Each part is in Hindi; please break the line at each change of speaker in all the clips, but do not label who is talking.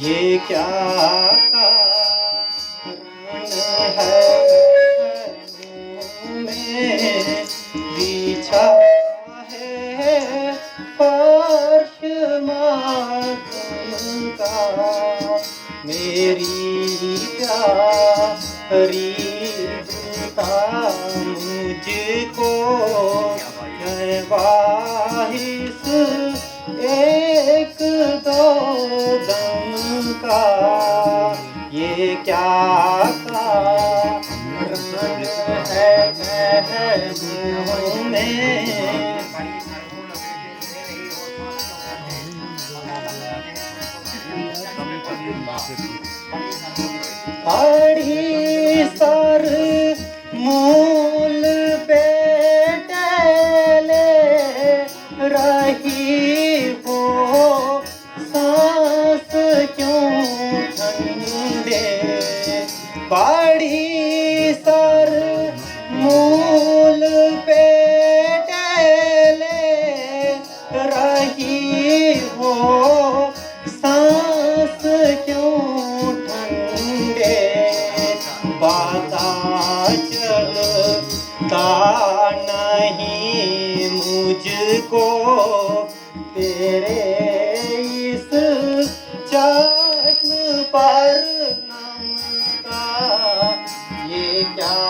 ये क्या कारण है में बिछा है फर्श मातम का, मेरी प्यारी दूता मुझको ख्वाहिश एक दो दम का। ये क्या कारण है महबूब में, पढ़ी सर मूल पे टहले रही हो, सांस क्यों ठंडे, पढ़ी सर मूल पे टहले रही हो, सांस क्यों ठंडे, पता चलता नहीं मुझको तेरे इस चश्म पर नम का। ये क्या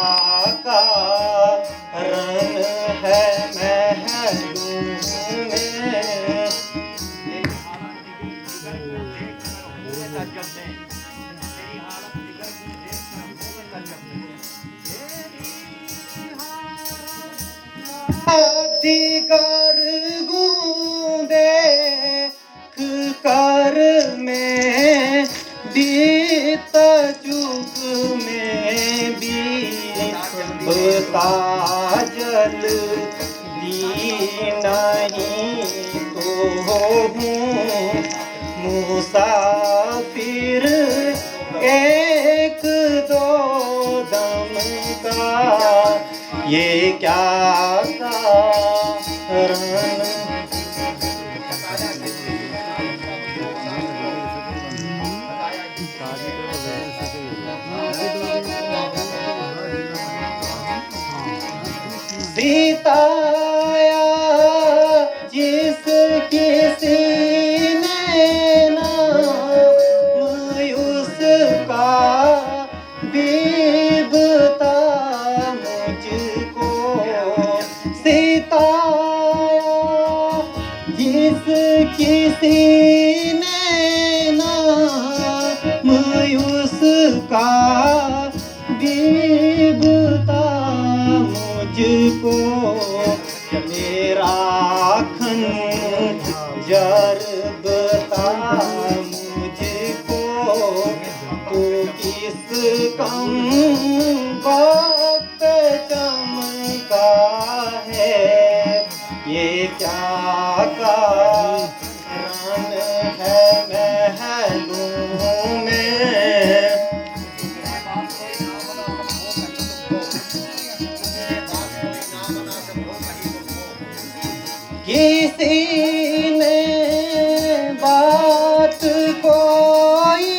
कारण है महबूब में, दिगर गूंदे कर में बीत चुक में बीता जल दी नहीं तो हूँ मुसाफिर एक दो दम का। ये क्या कारण, सीताया जिस किसी ने नाम उसका बीबता मुझको, सीताया जिस किसी ने नाम उसका बीबता मुझको, मेरा खंजर बता मुझको, तू किस कम वक्त चमका है। ये क्या कारण है महलों में, किसी ने बात कोई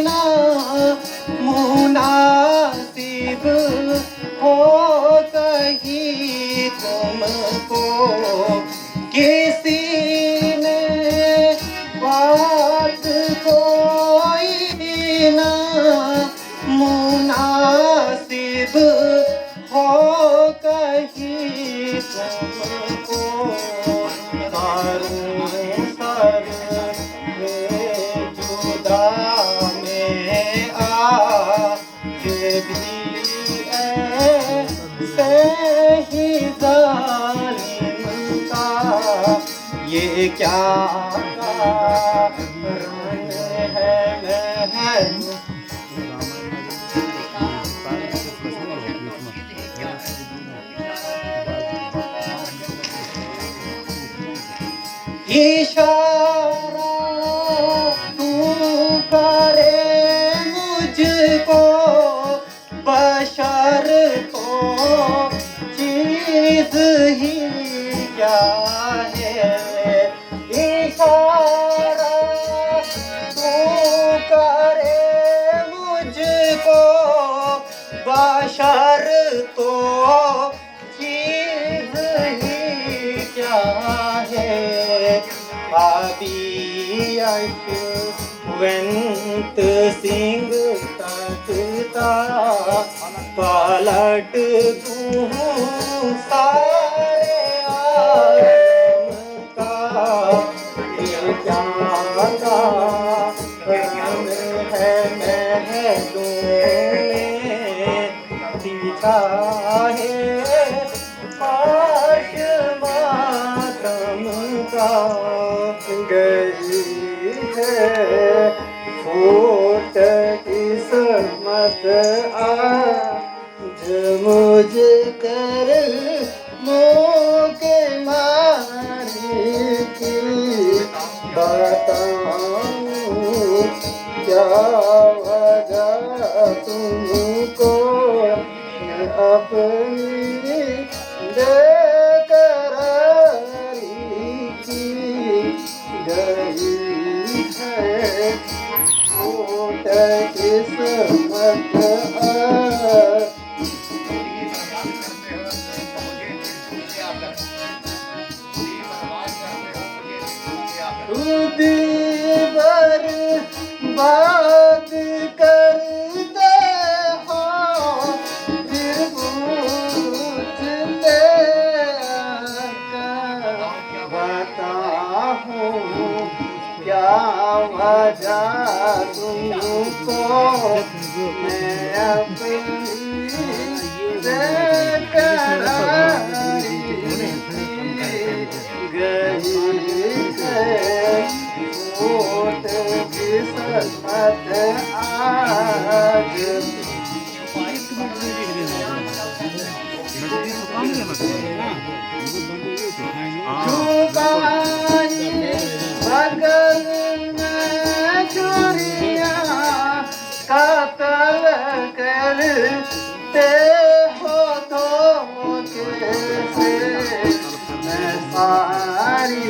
ना मुनासिब हो कही तुमको, किसी ने बात कोई ना मुनासिब हो कही तुमको, सर जुदा में आज भी ऐसे ही जालिम का। ये क्या कारण है महबूब, इशारा तू करे मुझको को बशर तो चीज ही क्या है अभी यशवंत सिंह तकता पलट दूँ सारे आलम का ये जाना रंग है महलों में दिखा है आश मातम का गई है फूट किस्मत आज मुझे कर मुँह के मारी की बताऊं क्या वजह तुमको अपनी बेकरारी की गई है फूट किस्मत दीवार बात करते हो फिर पूछते बताऊं क्या वजह तुमको मैं अपनी बेकरारी गई है फूट किस्मत आज छुपाई बगल में चोरियां कत्ल करते हो धोखे से मैं सारी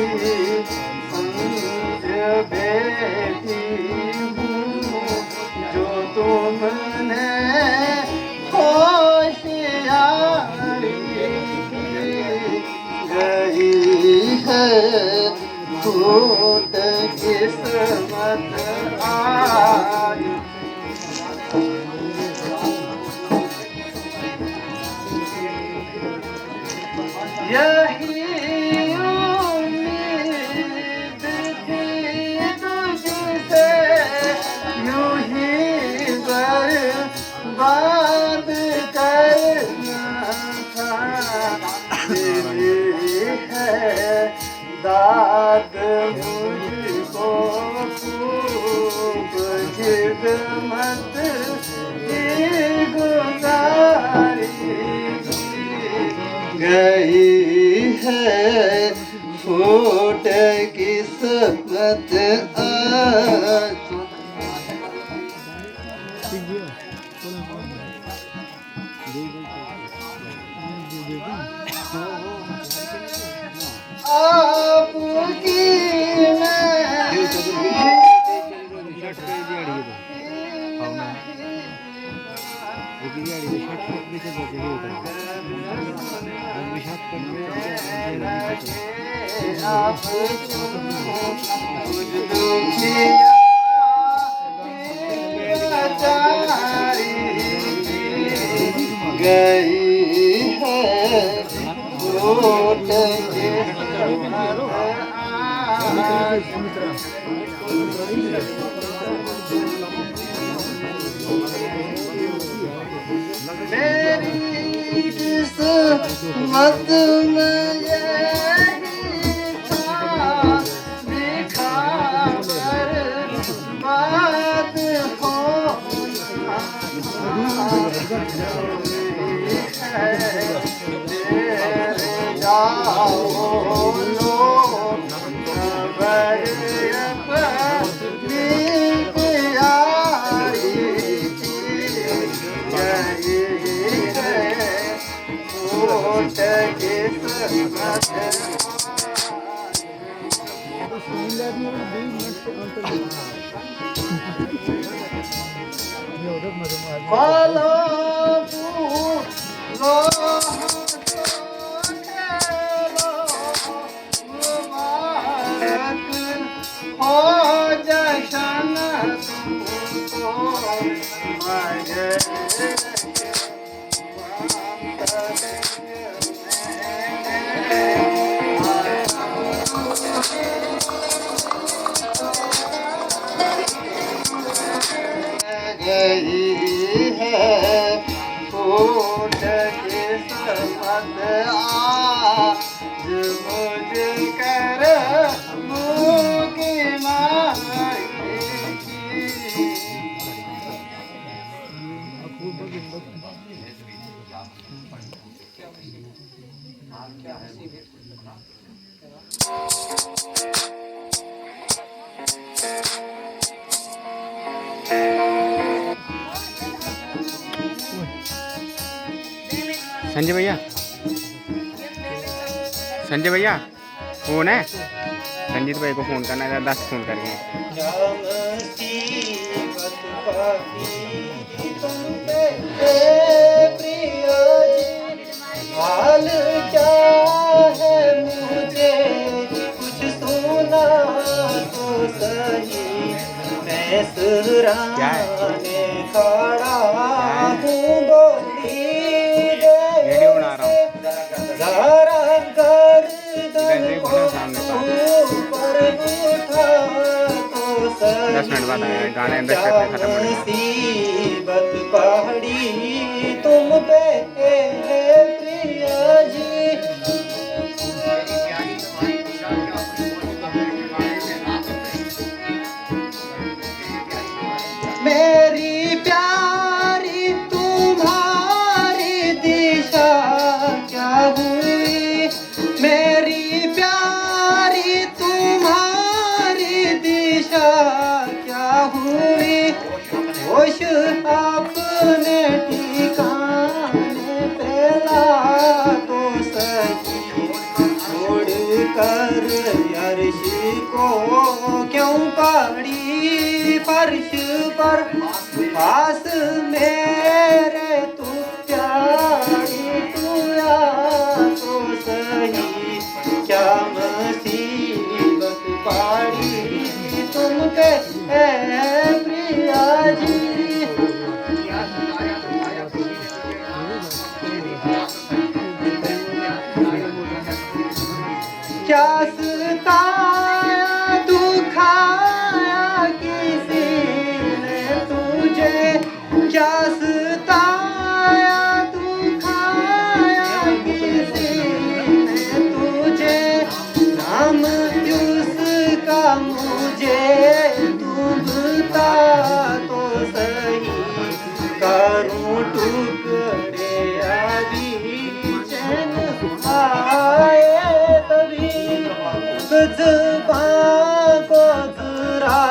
समझ बैठी हूँ जो तुमने होशियारी की गई है फूट किस्मत आज यही उम्मीद थी तुझसे यूं ही बर्बाद करना था तेरी है दाद मुझको खूब खिदमत की गुजारी गई है फूट किस्मत आज आपकी गई है फूट मेरी किस्मत में यही था लिखा पर बात होना तेरे जाओ लो खबर फलो हो जशन गई है फूट किस्मत आज मुझ कर मुझकी माई की।
संजय भैया फोन है, रंजीत भाई को फ़ोन करना है, 10 फ़ोन करेंगे।
हाल क्या है मुझे कुछ सुना तो सही, मैं सुराने खड़ा हूँ बोली
वीडियो बना रहा हूँ।
जरा गर्दन को ऊपर उठा तो सही,
10 मिनट बाद आया गाने खत्म होने।
मुसीबत पहाड़ी तुम पे प्रिया जी। मेरी प्यारी तुम्हारी दिशा क्या हुई, मेरी प्यारी तुम्हारी दिशा क्या हुई, होश अपने ठिकाने पे ला तो सही, छोड़ कर अर्श को क्यों पड़ी फर्श पर, पास मेरे तू प्यारी तू आ तो सही, क्या मुसीबत पाड़ी तुम पे प्रिया जी। क्या सताया दुखाया किसी ने तुझे, क्या सताया दुखाया किसी ने तुझे, नाम उसका मुझे तू बता तो सही, करूं टुकड़े अभी चैन आए तभी, जुबां को जरा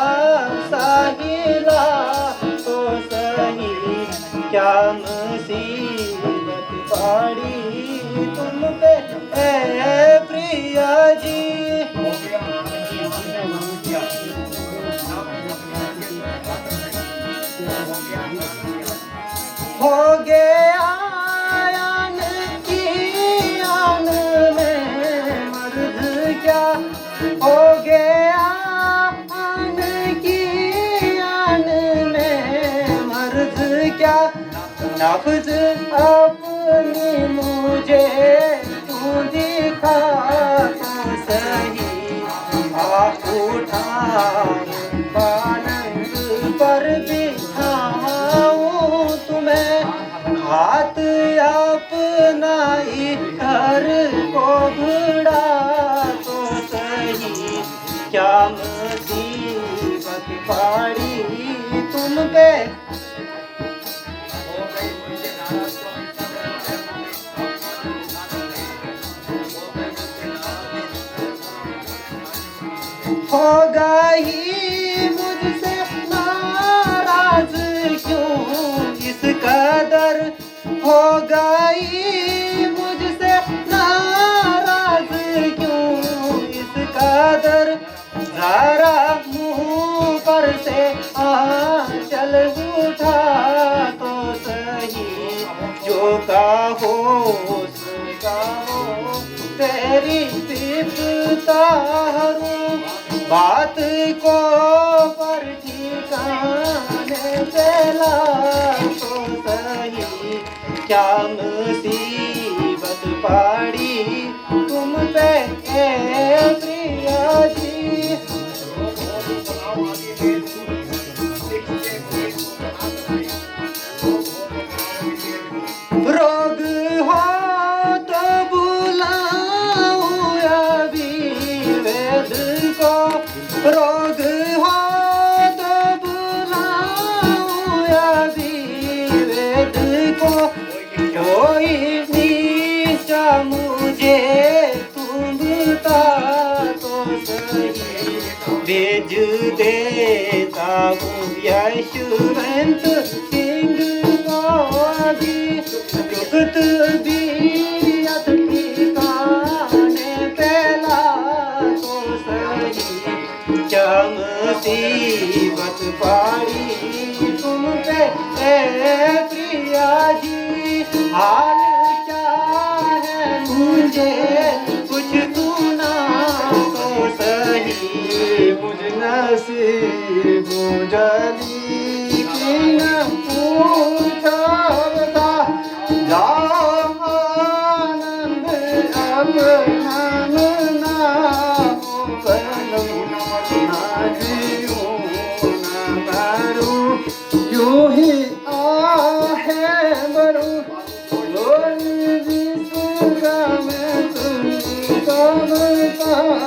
साहिला तो सही, क्या मुसीबत पड़ी तुम पे प्रिया जी। हो गया आन की आन में मर्द क्या, हो गया आन की आन में मर्द क्या, नफ्स अपनी मुझे तू दिखा तो सही, आप उठा पालंग पर बिठाऊं तुम्हें, हाथ अपना घर को भिड़ा तो सही, क्या मुसीबत पड़ी तुम पे। हो गई मुझसे नाराज क्यों इस कदर, हो गई मुझसे नाराज क्यों इस कदर, जरा मुंह पर से आंचल उठा सही जो कहो कहो तेरी सिफता हूँ बात को पर ठिकाने चला तो सही क्या मुसीबत पड़ी तुम पे ए प्रिया जी रोग हो तो बुलाऊं अभी वेद को रोग हो तो बुलाऊं अभी वेद को कोई नीचा मुझे तुम बता तो सही भेज देता हूँ यशवंत सिंह को अभी जुगत बीरियत ठिकाने पहला तो सही क्या मुसीबत पड़ी तुम पे ए प्रिया जी हाल क्या है मुझे कुछ तू ना तो सही मुझ नसीब जली की न पूछा बता जाओ आनंद अब हम ना हो बनूं ना जीऊं ना मरूं यूं ही आहे बरूं बोली जिसका मैं तुमको बताऊं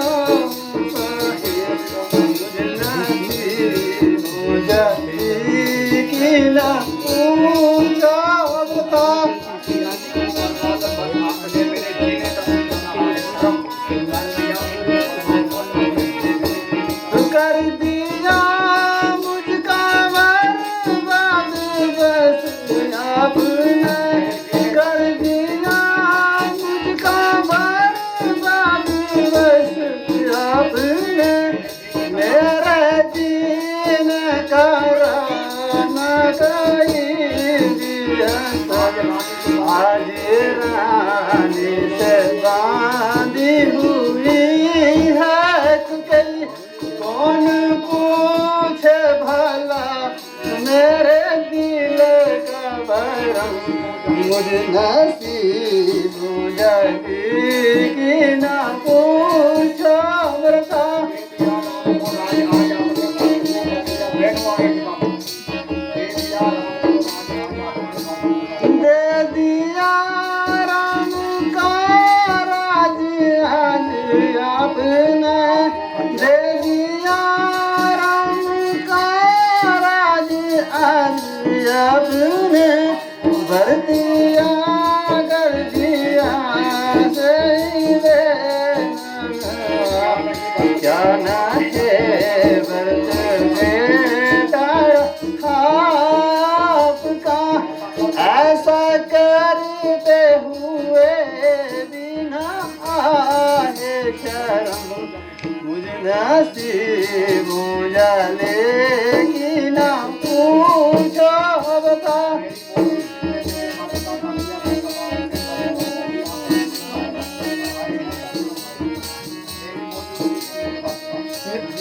कर दिया मुझका बर्बाद बस आपने कर दिया मुझका बर्बाद बस आपने मेरे जीने का राना कहीं दिया आज रानी से बांधी हुई है कई कौन पूछे भला मेरे दिल का भरम मुझ नसीब जगी की ना पूछो व्रता दे दिया राम का राज आज आपने दे दिया राम का राज आज आपने भर दिया कर दिया सही क्या ना है वर्त बेटा आपका ऐसा करते हुए बिना आए शर्म मुझ नसीब जाले की ना पूछो बता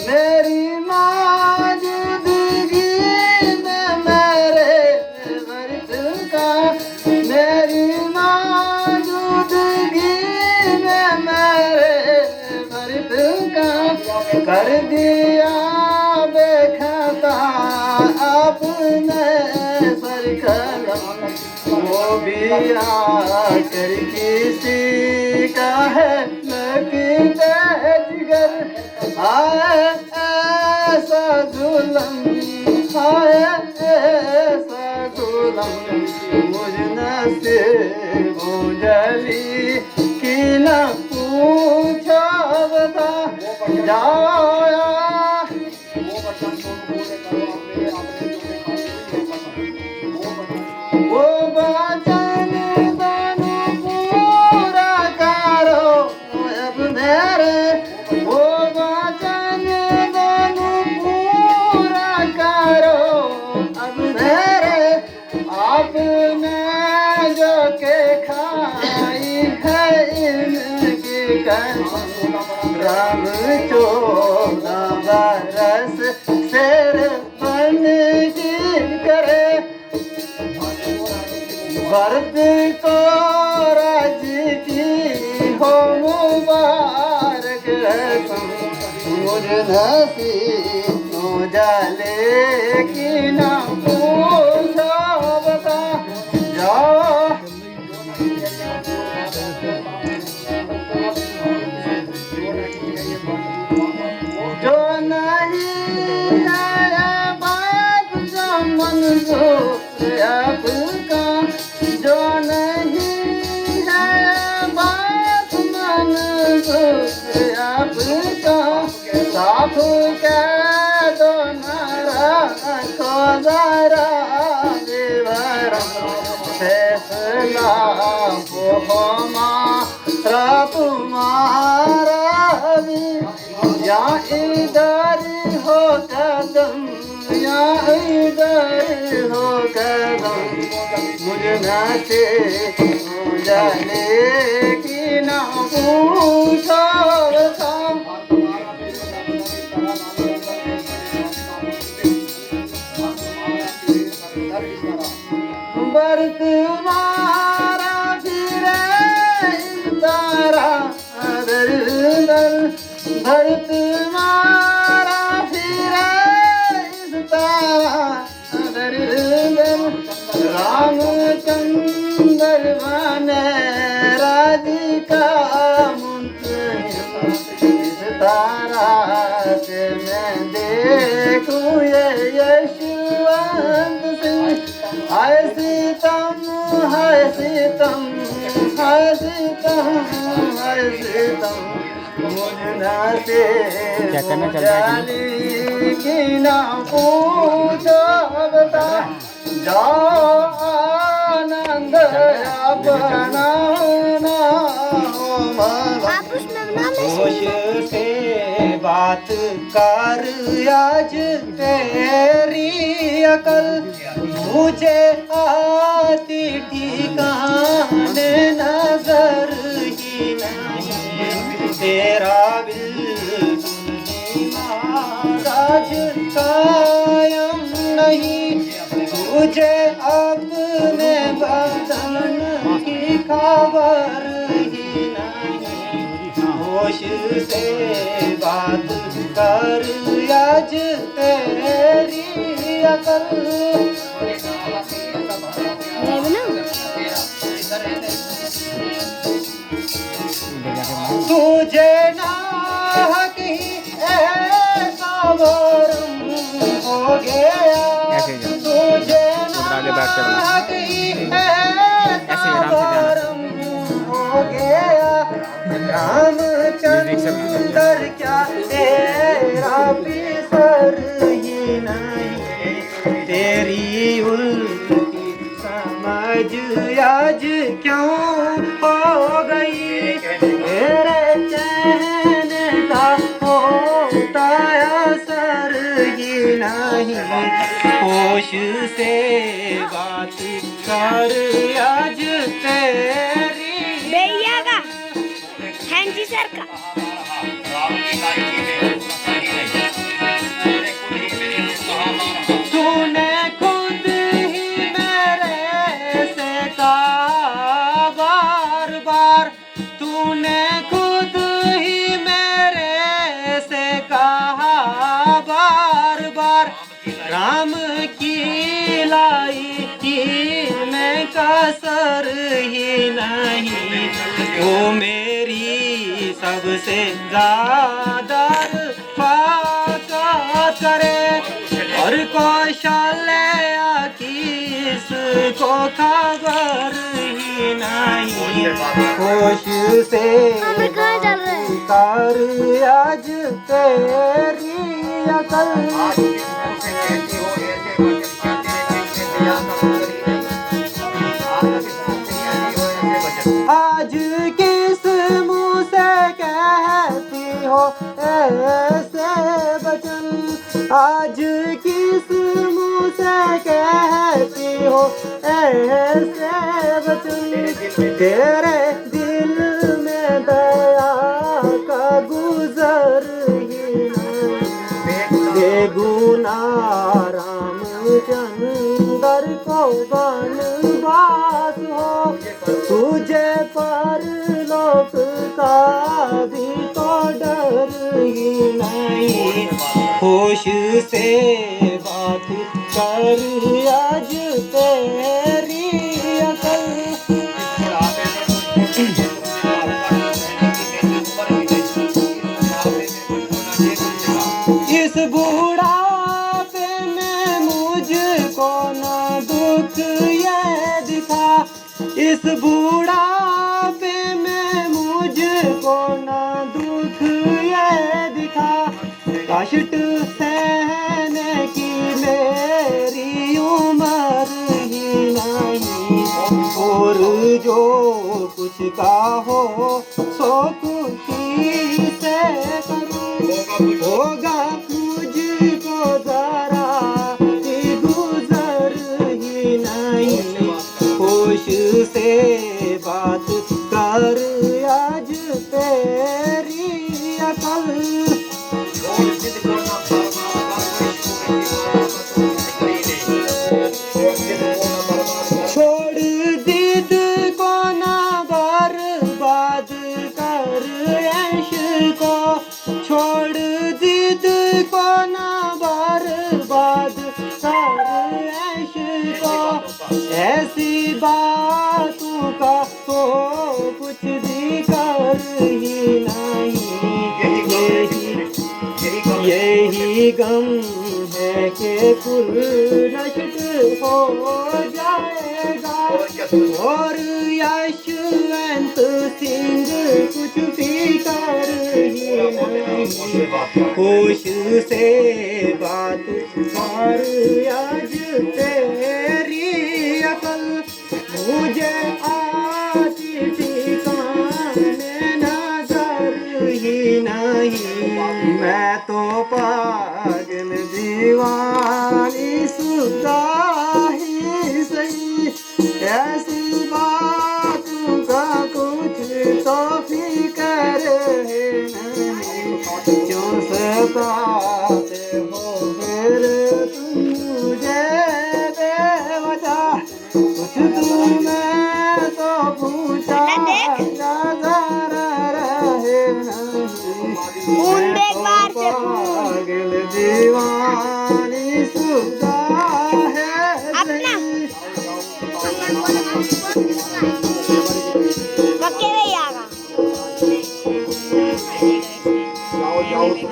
मेरी मौजूदगी में मेरे वर्त का मेरी मौजूदगी में मेरे वर्त का कर दिया बेखता आपने सर कलम वो भी आकर किसी का है लगते जिगर आए ऐसा जुलम आए ऐसा जुलम मुझ नसीब जली की न पूछो बता जाओ वो वचन दोनों पूरा करो अब मेरे वो वचन दोनों पूरा करो अब मेरे आप में जो के खाई है इनकी कसम राम 14 बरस शेर बन की करे वर्द को राज की हो मुबारक रकम मुझ नसीब हो जाले की ना पूछो बता जाओ जो नहीं आया बात जो मंजूर आपका जो नहीं है बात मंजूर आपका साफ कह दो नारा को जरा विवरण फैसला वो हमारा तुम्हारा भी या इधर हो कदम या इधर हो कदम मुझ नाते जाने की ना पूछो बरत मारा फिरे तारा दर दर भरत मारा फिरे तारा दर दर रामचंद्र बने राधिका मुंतजिम इस तारा से मैं देखूं ये यशवंत सिंह हाय सीतम हाय सीतम हाय सीतम हाय सीतम मुझ नाते
क्या करना चल रहा है
की ना पूछो बता जाओ आनंद अपना ना हो मगा होश से बात कर आज तेरी अकल मुझे आती ठिकाने नजर ही नहीं तेरा बिल्कुल महाराज कायम नहीं तुझे अपने बदन की खबर ही नहीं होश से बात कर आज तेरी अकल तुझे ना कहीं ऐसा भरम हो गया तुझे ना कहीं ऐसा भरम हो गया रामचंद्र क्या तेरा पिसर ही नहीं तेरी उल्टी समझ आज क्यों हो गई तेरे चहने का होता असर ही नहीं होश से बात कर आज तेरी
भैया का हैंजी सर का
तूने खुद ही मेरे से कहा बार बार तूने खुद ही मेरे से कहा बार बार राम की लाई की मैं कसर ही नहीं वो मेरी सबसे ज्यादा फाकत करे और कौशल्या किसको खबर ही नहीं होश से कर आज तेरी अकल आज किस मुँह से कहती हो ऐसे बचन आज किस मुँह से कहती हो ऐसे वचन, तेरे दिल में दया का गुजर ही नहीं। बेगुना रामचंद्र को वनवास हो, तुझे परलोक का भी तो डर ही नहीं। होश से बात कर आज तेरी अकल, इस बुढ़ापे में मुझको ना दुख ये दिखा, इस बुढ़ापे में मुझको ना दुख ये दिखा। कष्ट सहने की मेरी उम्र ही नहीं, और जो कुछ का हो सो खुशी से करूं। होगा मुझको जरा भी गुजर ही नहीं। होश से बात कर आज तेरी अकल, छोड़ जिद को ना बर्बाद कर ऐश को, छोड़ जिद को ना बर्बाद कर ऐश को। ऐसी बातों का तो कुछ भी कर ही नहीं। यही गम है कि कुल नष्ट हो जाएगा, और यशवंत सिंह कुछ भी कर ही नहीं। होश से बात कर आज तेरी अकल, मुझे आती ठिकाने नजर ही नहीं। मैं तो पागल दीवानी सुधा ही सही, ऐसी बातों का कुछ तो फिकर है नहीं। क्यों सताते हो फिर तुम मुझे बेवजह, कुछ तुम्हें तो पूछा नजर रहे नहीं। मैं तो पागल दीवानी सुधा है सही।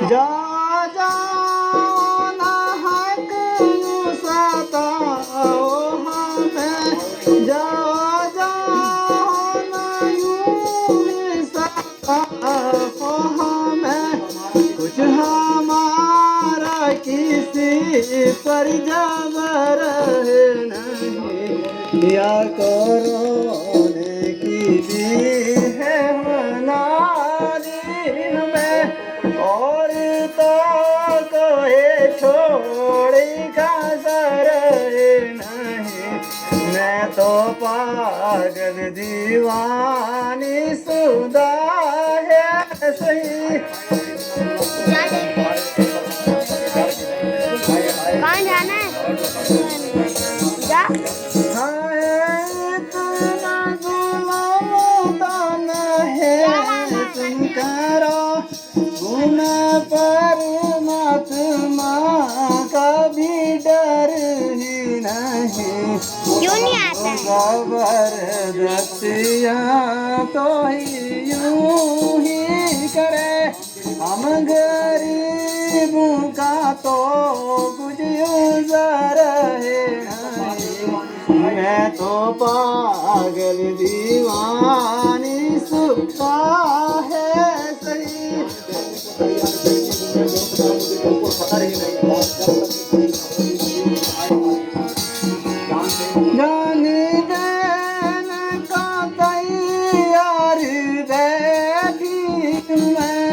जा जाओ ना हक यूं सताओ हमें, जाओ जाओ ना यूं ही सताओ हमें। कुछ हमारा किसी पर जबर है नहीं, या कोरोने की भी है मनाजिल में, और तो कोई छोड़ी कसर नहीं। मैं तो पागल दीवानी सुधा है सही।
कहाँ जाना है? जा।
इतना गुलाम है तुम करो, गुण परमात्मा का भी डर ही नहीं।
क्यों नहीं आता है?
जबरदस्तियाँ तो ही यूं ही करे, हम गरीबों का तो कुछ यूज़र है नहीं। मैं तो पागल दीवानी सुधा है सही। जान देने का तैयार बैठी मैं,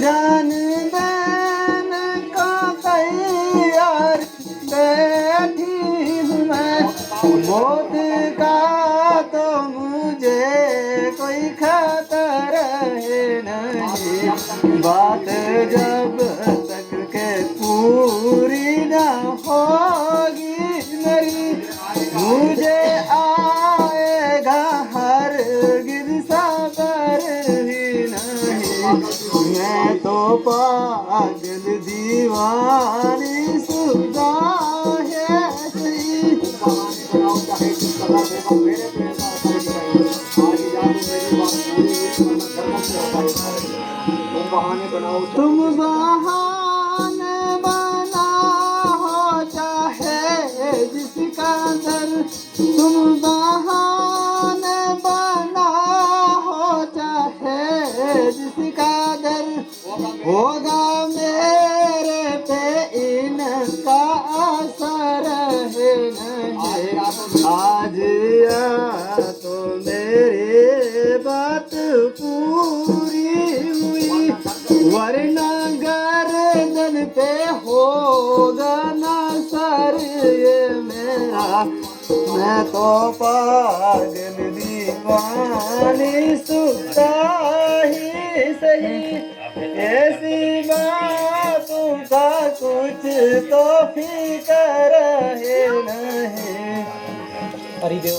जान देने का तैयार बैठी हूँ मैं। दिखत रहे नहीं, बात जब तक के पूरी न होगी मेरी, मुझे आएगा हरगिज़ सबर ही नहीं। मैं तो पागल दीवानी सुधा है सही। तुम बहाने बनाओ चाहे जिसका दर, तुम बहाने बनाओ चाहे जिसका दर, होगा मेरे पे इनका असर है नहीं। आज या तो मेरी बात पूरी हुई, वरना गर्दन पे होगा ना सर ये मेरा। मैं तो पागल दीवानी सुता ही सही, ऐसी बातों का कुछ तो फिकर है नहीं। हरिदेव